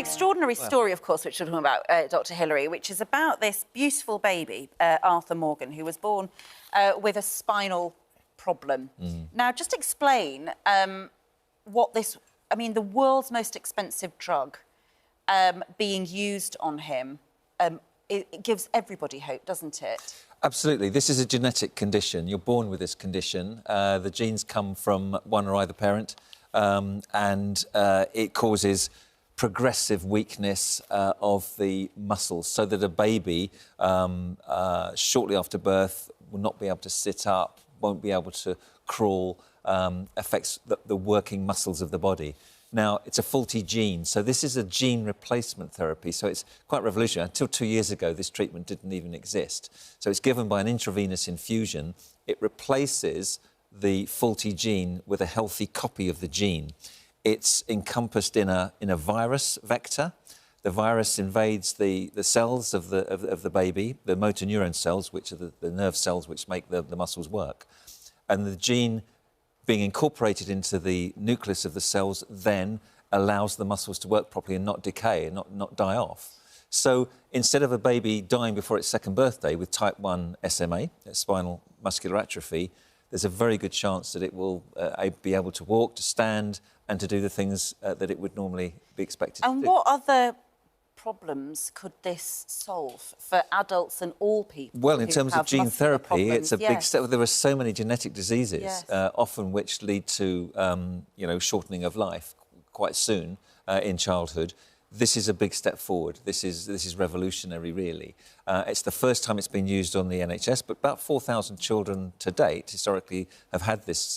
extraordinary story, of course, which we're talking about, Dr. Hilary, which is about this beautiful baby, Arthur Morgan, who was born with a spinal problem. Now, just explain what this... I mean, the world's most expensive drug being used on him, it gives everybody hope, doesn't it? Absolutely. This is a genetic condition. You're born with this condition. The genes come from one or either parent, and it causes progressive weakness of the muscles, so that a baby, shortly after birth, will not be able to sit up, won't be able to crawl, affects the working muscles of the body. Now, it's a faulty gene, so this is a gene replacement therapy, so it's quite revolutionary. Until 2 years ago, this treatment didn't even exist. So it's given by an intravenous infusion. It replaces the faulty gene with a healthy copy of the gene. It's encompassed in a virus vector. The virus invades the cells of the baby, the motor neuron cells, which are the nerve cells which make the muscles work. And the gene being incorporated into the nucleus of the cells then allows the muscles to work properly and not decay and not die off. So instead of a baby dying before its second birthday with type 1 SMA, spinal muscular atrophy, there's a very good chance that it will be able to walk, to stand and to do the things that it would normally be expected to do. And what other problems could this solve for adults and all people? Well, in terms of gene therapy, it's a big step. There are so many genetic diseases, often which lead to, you know, shortening of life quite soon in childhood. This is a big step forward. This is revolutionary, really. It's the first time it's been used on the NHS, but about 4,000 children to date historically have had this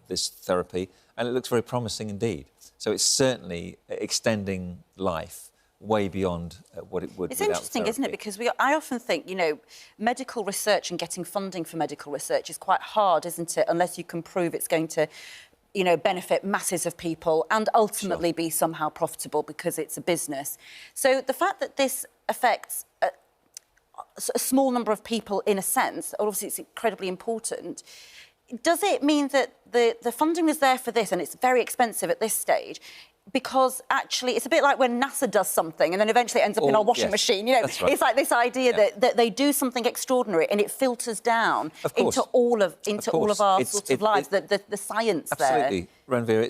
this therapy, and it looks very promising indeed. So it's certainly extending life way beyond what it would. It's interesting, therapy. Isn't it? Because I often think, you know, medical research and getting funding for medical research is quite hard, isn't it? Unless you can prove it's going to, you know, benefit masses of people and ultimately be somehow profitable because it's a business. So the fact that this affects a small number of people, in a sense, obviously it's incredibly important. Does it mean that the funding is there for this and it's very expensive at this stage? Because actually, it's a bit like when NASA does something and then eventually it ends up in our washing machine. You know, right. It's like this idea that they do something extraordinary and it filters down into all of our sorts of lives. The science absolutely, there. Ranveer,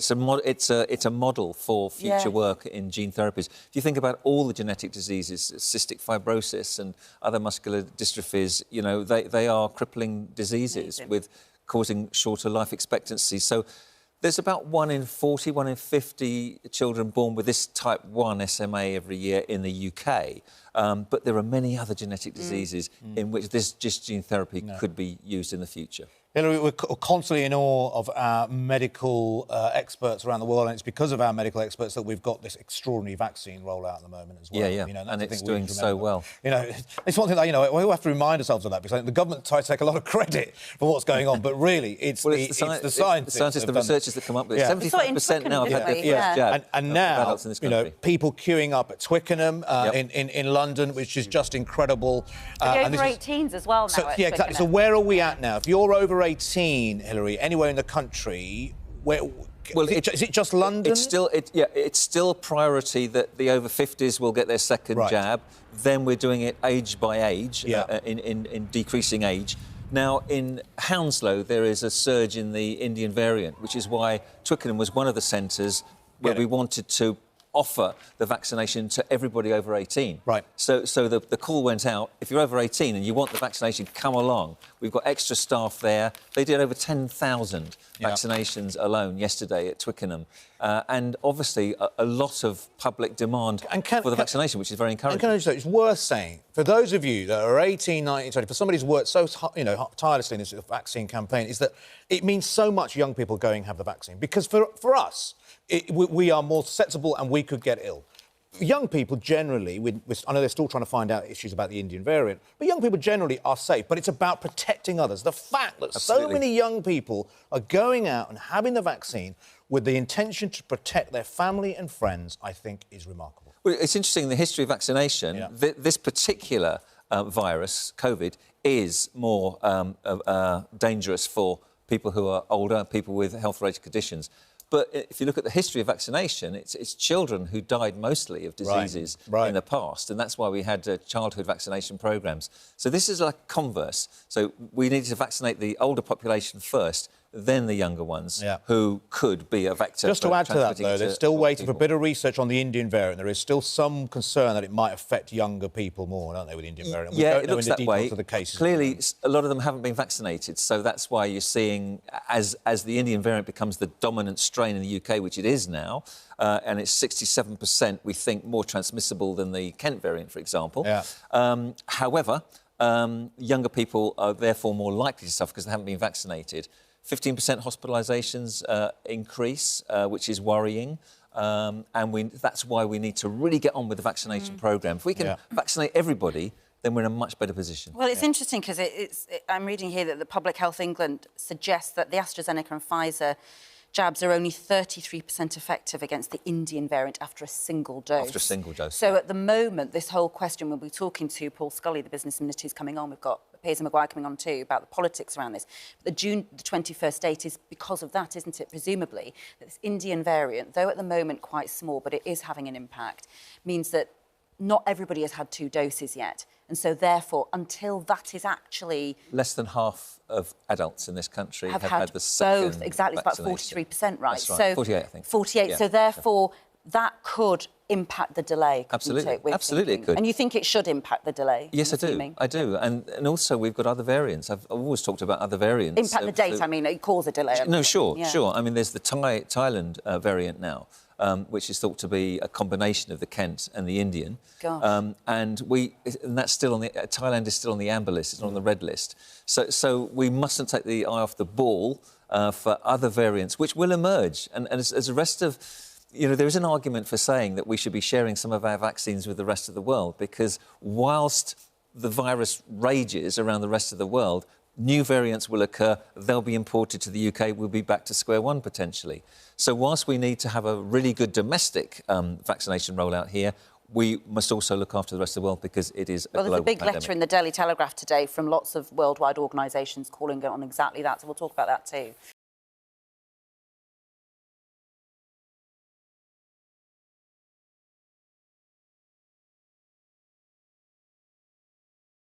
it's a model for future work in gene therapies. If you think about all the genetic diseases, cystic fibrosis and other muscular dystrophies, you know, they are crippling diseases with causing shorter life expectancy. So there's about 1 in 40, 1 in 50 children born with this type 1 SMA every year in the UK. But there are many other genetic diseases in which this gene therapy could be used in the future. Hilary, we're constantly in awe of our medical experts around the world, and it's because of our medical experts that we've got this extraordinary vaccine rollout at the moment as well. Yeah. You know, and it's doing so well. You know, it's one thing that, you know, we all have to remind ourselves of that, because the government tries to take a lot of credit for what's going on, but really it's the scientists, the researchers that come up with it. 75% now have had their first jab. And now, you know, people queuing up at Twickenham in London, which is just incredible. Over 18s as well now. So, yeah, exactly. So where are we at now? If you're over 18, Hilary, anywhere in the country, is it just London? It's still a priority that the over 50s will get their second jab. Then we're doing it age by age, in decreasing age. Now, in Hounslow, there is a surge in the Indian variant, which is why Twickenham was one of the centres where we wanted to offer the vaccination to everybody over 18. Right. So the call went out, if you're over 18 and you want the vaccination, come along. We've got extra staff there. They did over 10,000 vaccinations alone yesterday at Twickenham. And obviously a lot of public demand for the vaccination, which is very encouraging. And can I just say, it's worth saying, for those of you that are 18, 19, 20, for somebody who's worked so tirelessly in this vaccine campaign, is that it means so much young people going and have the vaccine. Because for us, we are more susceptible and we could get ill. Young people generally, I know they're still trying to find out issues about the Indian variant, but young people generally are safe. But it's about protecting others. The fact that so many young people are going out and having the vaccine with the intention to protect their family and friends, I think is remarkable. Well, it's interesting, in the history of vaccination, this particular virus, COVID, is more dangerous for people who are older, people with health-related conditions. But if you look at the history of vaccination, it's children who died mostly of diseases in the past, and that's why we had childhood vaccination programmes. So this is like converse. So we needed to vaccinate the older population first, then the younger ones who could be a vector. Just to add to that, though, they're still waiting for a people. bit of research on the Indian variant. There is still some concern that it might affect younger people more, don't they, with the Indian variant? We don't it know looks in the that way. details of the cases. Clearly, a lot of them haven't been vaccinated, so that's why you're seeing, as the Indian variant becomes the dominant strain in the UK, which it is now, and it's 67%, we think, more transmissible than the Kent variant, for example. However, younger people are therefore more likely to suffer because they haven't been vaccinated. 15% hospitalisations increase, which is worrying. And that's why we need to really get on with the vaccination programme. If we can vaccinate everybody, then we're in a much better position. Well, it's interesting because I'm reading here that the Public Health England suggests that the AstraZeneca and Pfizer jabs are only 33% effective against the Indian variant after a single dose. After a single dose. So at the moment, this whole question, we'll be talking to Paul Scully, the business minister who's coming on. We've got Piers Maguire coming on too, about the politics around this. The June the 21st date is because of that, isn't it, presumably? That this Indian variant, though at the moment quite small, but it is having an impact, means that not everybody has had 2 doses yet. And so, therefore, until that is actually... Less than half of adults in this country have had the second both. Exactly, it's about 43%, right? That's right. So 48, I think. 48. Yeah. So, therefore, that could impact the delay. Absolutely. Absolutely it could. And you think it should impact the delay? Yes, I do. I do. And also, we've got other variants. I've always talked about other variants. Impact the date, I mean, it cause a delay. No, sure. I mean, there's the Thailand variant now, which is thought to be a combination of the Kent and the Indian. Gosh. And that's still on the... Thailand is still on the amber list, it's not on the red list. So we mustn't take the eye off the ball for other variants, which will emerge. And as the rest of... You know, there is an argument for saying that we should be sharing some of our vaccines with the rest of the world, because whilst the virus rages around the rest of the world, new variants will occur, they'll be imported to the UK, we'll be back to square one potentially. So whilst we need to have a really good domestic vaccination rollout here, we must also look after the rest of the world because it is a global there's a big pandemic. letter in the Daily Telegraph today from lots of worldwide organisations calling on exactly that, so we'll talk about that too.